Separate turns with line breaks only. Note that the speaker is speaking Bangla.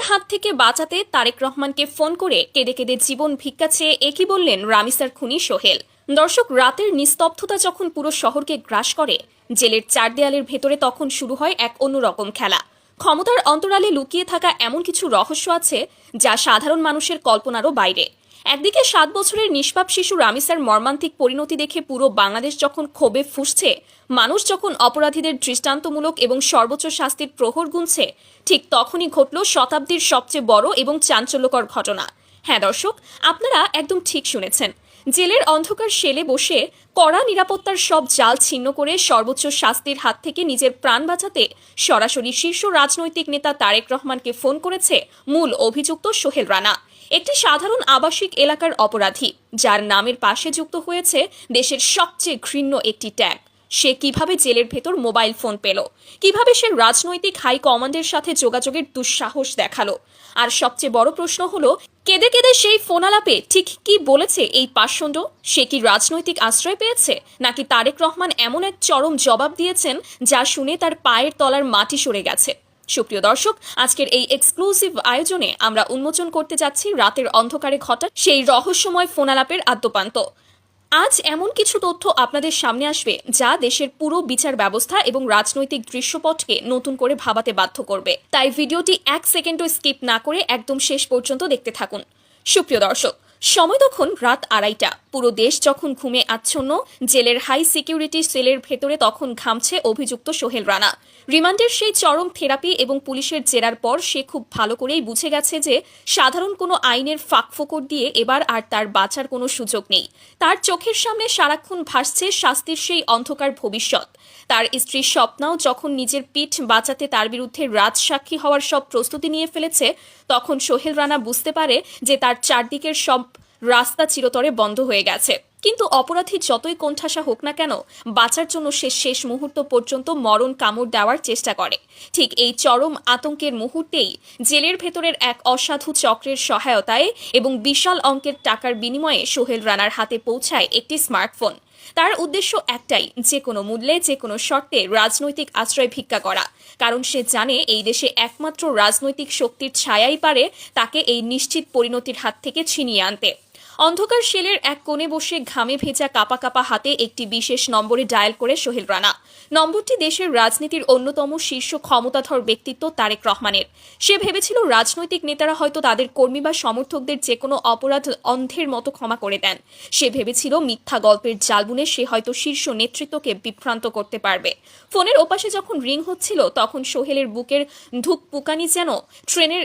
হাত থেকে বাঁচাতে তারেক রহমানকে ফোন করে কেঁদে কেঁদে জীবন ভিক্ষা চেয়ে একই বললেন রামিসার খুনি সোহেল। দর্শক, রাতের নিস্তব্ধতা যখন পুরো শহরকে গ্রাস করে, জেলের চার দেয়ালের ভেতরে তখন শুরু হয় এক অন্যরকম খেলা। ক্ষমতার অন্তরালে লুকিয়ে থাকা এমন কিছু রহস্য আছে যা সাধারণ মানুষের কল্পনারও বাইরে। একদিকে 7 বছরের নিষ্পাপ শিশু রামিসার মর্মান্তিক পরিণতি দেখে পুরো বাংলাদেশ যখন ক্ষোভে ফুঁসছে, মানুষ যখন অপরাধীদের দৃষ্টান্তমূলক এবং সর্বোচ্চ শাস্তির প্রহর গুনছে, ঠিক তখনই ঘটল শতাব্দীর সবচেয়ে বড় এবং চাঞ্চল্যকর ঘটনা। হ্যাঁ দর্শক, আপনারা একদম ঠিক শুনেছেন। জেলের অন্ধকার শেলে বসে কড়া নিরাপত্তার সব জাল ছিন্ন করে সর্বোচ্চ শাস্তির হাত থেকে নিজের প্রাণ বাঁচাতে সরাসরি শীর্ষ রাজনৈতিক নেতা তারেক রহমানকে ফোন করেছে মূল অভিযুক্ত সোহেল রানা, একটি সাধারণ আবাসিক এলাকার অপরাধী যার নামের পাশে যুক্ত হয়েছে দেশের সবচেয়ে ঘৃণ্য একটি ট্যাগ। সে কিভাবে জেলের ভেতর মোবাইল ফোন পেল, কিভাবে সে রাজনৈতিক হাই কমান্ডের সাথে যোগাযোগের দুঃসাহস দেখালো, আর সবচেয়ে বড় প্রশ্ন হলো, কেঁদে কেঁদে সেই ফোন আলাপে ঠিক কি বলেছে এই পাষণ্ড? সে কি রাজনৈতিক আশ্রয় পেয়েছে, নাকি তারেক রহমান এমন এক চরম জবাব দিয়েছেন যা শুনে তার পায়ের তলার মাটি সরে গেছে? সুপ্রিয় দর্শক, আজকের এই এক্সক্লুসিভ আয়োজনে আমরা উন্মোচন করতে যাচ্ছি রাতের অন্ধকারে ঘটা সেই রহস্যময় ফোনালাপের আদ্যোপান্ত। আজ এমন কিছু তথ্য আপনাদের সামনে আসবে যা দেশের পুরো বিচার ব্যবস্থা এবং রাজনৈতিক দৃশ্যপটকে নতুন করে ভাবাতে বাধ্য করবে। তাই ভিডিওটি 1 সেকেন্ডও স্কিপ না করে একদম শেষ পর্যন্ত দেখতে থাকুন। সুপ্রিয় দর্শক, সময় তখন রাত 2:30। পুরো দেশ যখন ঘুমে আচ্ছন্ন, জেলের হাই সিকিউরিটি সেলের ভেতরে তখন ঘামছে অভিযুক্ত সোহেল রানা। রিমান্ডের সেই চরম থেরাপি এবং পুলিশের জেরার পর সে খুব ভালো করেই বুঝে গেছে যে সাধারণ কোনো আইনের ফাঁকফোকর দিয়ে এবার আর তার বাঁচার কোনো সুযোগ নেই। তার চোখের সামনে সারাক্ষণ ভাসছে শাস্তির সেই অন্ধকার ভবিষ্যৎ। তার স্ত্রী স্বপ্নাও যখন নিজের পিঠ বাঁচাতে তার বিরুদ্ধে রাজসাক্ষী হওয়ার সব প্রস্তুতি নিয়ে ফেলেছে, তখন সোহেল রানা বুঝতে পারে যে তার চারদিকের সব রাস্তা চিরতরে বন্ধ হয়ে গেছে। কিন্তু অপরাধী যতই কোণঠাসা হোক না কেন, বাঁচার জন্য সে শেষ মুহূর্ত পর্যন্ত মরণ কামড় দেওয়ার চেষ্টা করে। ঠিক এই চরম আতঙ্কের মুহূর্তেই জেলের ভেতরের এক অসাধু চক্রের সহায়তায় এবং বিশাল অঙ্কের টাকার বিনিময়ে সোহেল রানার হাতে পৌঁছায় একটি স্মার্টফোন। তার উদ্দেশ্য একটাই, যে কোনো মূল্যে যে কোনো শর্তে রাজনৈতিক আশ্রয় ভিক্ষা করা। কারণ সে জানে এই দেশে একমাত্র রাজনৈতিক শক্তির ছায়াই পারে তাকে এই নিশ্চিত পরিণতির হাত থেকে ছিনিয়ে আনতে। অন্ধকার শেলের এক কোণে বসে ঘামে ভেজা কাপা কাপা হাতে একটি বিশেষ নম্বরে ডায়াল করে সোহেল রানা। নম্বরটি দেশের রাজনীতির অন্যতম শীর্ষ ক্ষমতাধর ব্যক্তিত্ব তারেক রহমানের। সে ভেবেছিল রাজনৈতিক নেতারা হয়তো তাদের কর্মী বা সমর্থকদের যে কোনো অপরাধ অন্ধের মতো ক্ষমা করে দেন। সে ভেবেছিল মিথ্যা গল্পের জাল বুনে সে হয়তো শীর্ষ নেতৃত্বকে বিভ্রান্ত করতে পারবে। ফোনের ওপাশে যখন রিং হচ্ছিল, তখন সোহেলের বুকের ধুকপুকানি যেন ট্রেনের